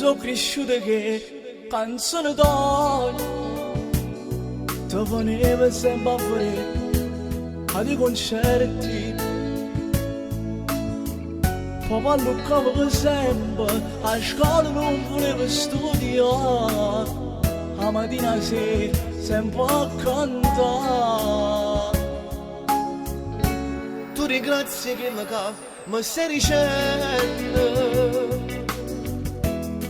so cresciuta che canzone d'oggi ti poneva sempre a fare ai concerti. Papà luccava sempre, a scuola non voleva studiare, a mattina sera sempre a cantare. Tu ringrazi che mi stai dicendo,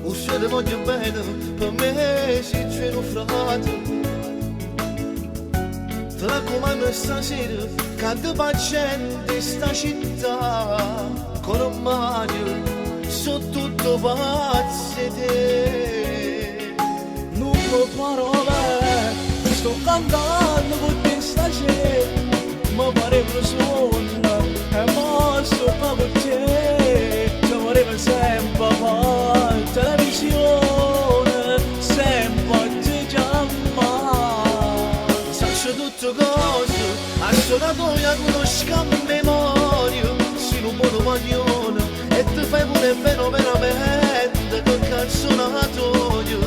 o se ti voglio bene, per me sei c'è un frate. Ti raccomando stasera, che ti facendo sta città, con un mano su tutto pazzi te. Non mi parole, sto cantando con te stasera, mi pareva suona e mosso con te. Ci voleva sempre fare televisione, sempre a te chiamare. Saccio tutte cose, a sonatoria conosco a memoria. Si non buono maglione e ti fai pure bene veramente che canzonatoio.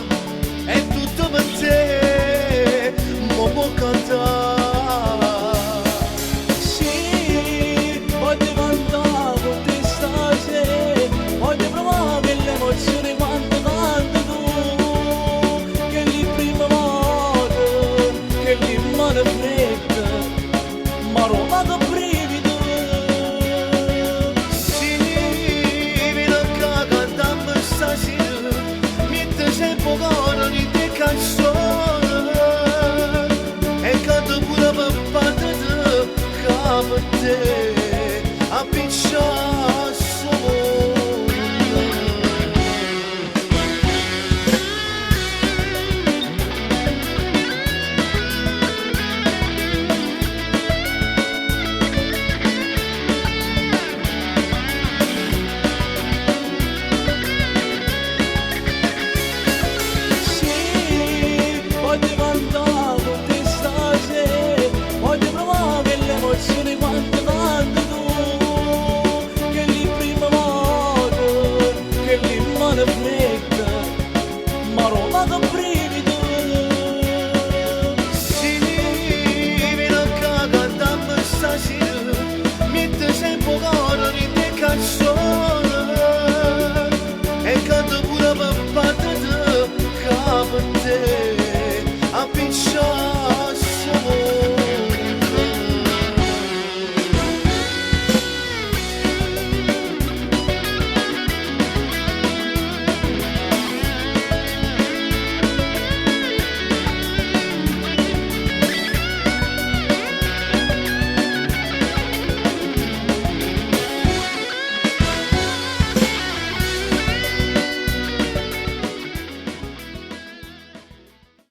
E tutto per te, mo può cantare. Sì, voglio cantare con te stasera, voglio provare l'emozione quando canti tu, che le prime volte, che le mani fredde, ma roba che brivido. Sì, vedo che cantammo stasera, mette sempre cuore di te canzone. E canto pure per parte te, che per te, a picciare sto mondo. Sì, voglio cantare con te stasera, voglio provare l'emozione quando canti tu, che le prime volte, che le mani fredde, ma roba che brivido. Sì, vedo che cantammo stasera, mette sempre cuore di te canzone. E canto pure per parte te, che per te.